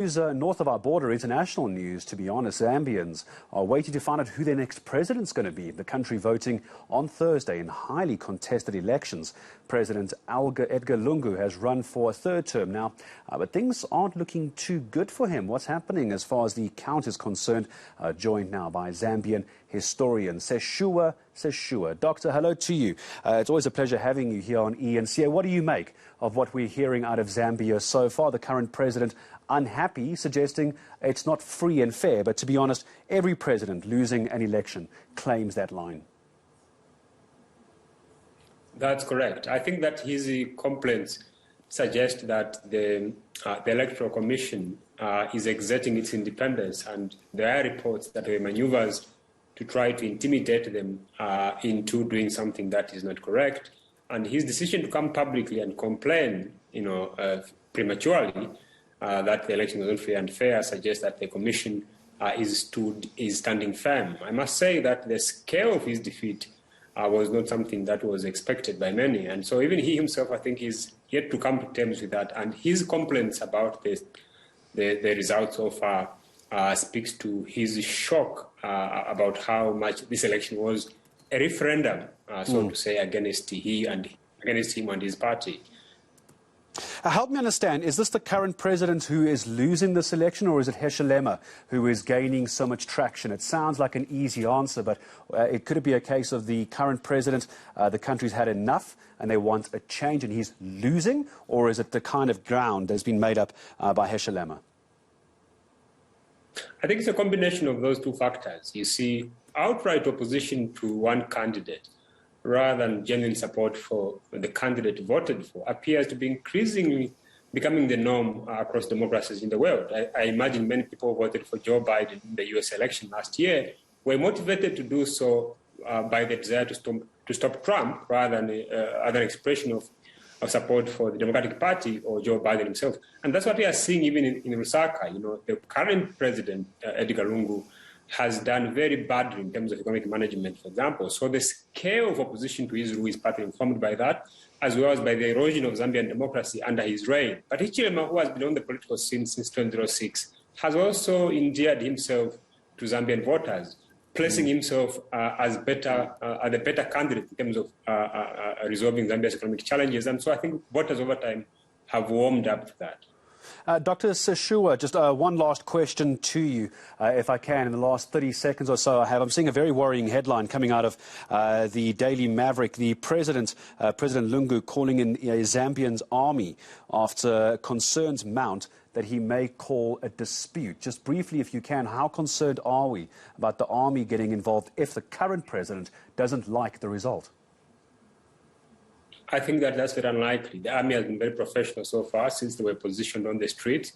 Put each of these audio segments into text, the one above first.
News north of our border, international news, to be honest. Zambians are waiting to find out who their next president's going to be. The country voting on Thursday in highly contested elections. President Edgar Lungu has run for a third term now, but things aren't looking too good for him. What's happening as far as the count is concerned? Joined now by Zambian historian Sishuwa Sishuwa. Doctor, hello to you. It's always a pleasure having you here on eNCA. What do you make of what we're hearing out of Zambia so far? The current president unhappy, suggesting it's not free and fair. But to be honest, every president losing an election claims that line. That's correct. I think that his complaints suggest that the Electoral Commission is exerting its independence, and there are reports that there were maneuvers to try to intimidate them into doing something that is not correct. And his decision to come publicly and complain, prematurely, that the election was unfair and fair suggests that the Commission is standing firm. I must say that the scale of his defeat was not something that was expected by many. And so even he himself, I think, is yet to come to terms with that. And his complaints about the results so far speaks to his shock about how much this election was a referendum, so to say, against him and his party. Help me understand, is this the current president who is losing this election, or is it Heshelema who is gaining so much traction? It sounds like an easy answer, but could it be a case of the current president, the country's had enough and they want a change and he's losing, or is it the kind of ground that's been made up by Heshelema? I think it's a combination of those two factors. You see, outright opposition to one candidate rather than genuine support for the candidate voted for appears to be increasingly becoming the norm across democracies in the world. I imagine many people who voted for Joe Biden in the US election last year were motivated to do so by the desire to stop Trump rather than other expression of support for the Democratic Party or Joe Biden himself. And that's what we are seeing even in Lusaka. The current president, Edgar Lungu, has done very badly in terms of economic management, for example. So the scale of opposition to his rule is partly informed by that, as well as by the erosion of Zambian democracy under his reign. But Hichilema, who has been on the political scene since 2006, has also endeared himself to Zambian voters, placing himself as a better candidate in terms of resolving Zambia's economic challenges. And so I think voters over time have warmed up to that. Dr. Sishuwa, just one last question to you, if I can, in the last 30 seconds or so I'm seeing a very worrying headline coming out of the Daily Maverick. The President Lungu calling in a Zambian's army after concerns mount that he may call a dispute. Just briefly, if you can, how concerned are we about the army getting involved if the current president doesn't like the result? I think that that's very unlikely. The army has been very professional so far since they were positioned on the streets.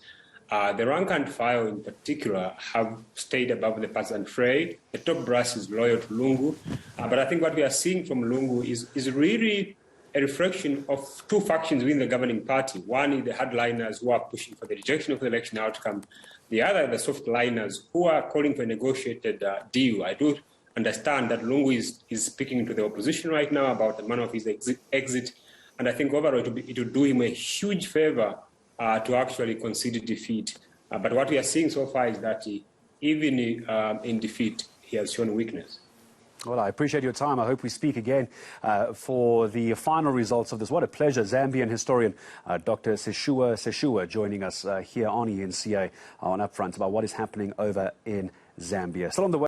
The rank and file in particular have stayed above the partisan fray. The top brass is loyal to Lungu. But I think what we are seeing from Lungu is really a reflection of two factions within the governing party. One is the hardliners who are pushing for the rejection of the election outcome. The other, the softliners who are calling for a negotiated deal. I do understand that Lungu is speaking to the opposition right now about the manner of his exit, and I think overall it would do him a huge favor to actually concede defeat. But what we are seeing so far is that even in defeat, he has shown weakness. Well, I appreciate your time. I hope we speak again for the final results of this. What a pleasure. Zambian historian Dr. Sishuwa Sishuwa joining us here on eNCA on Upfront about what is happening over in Zambia. Still on the way.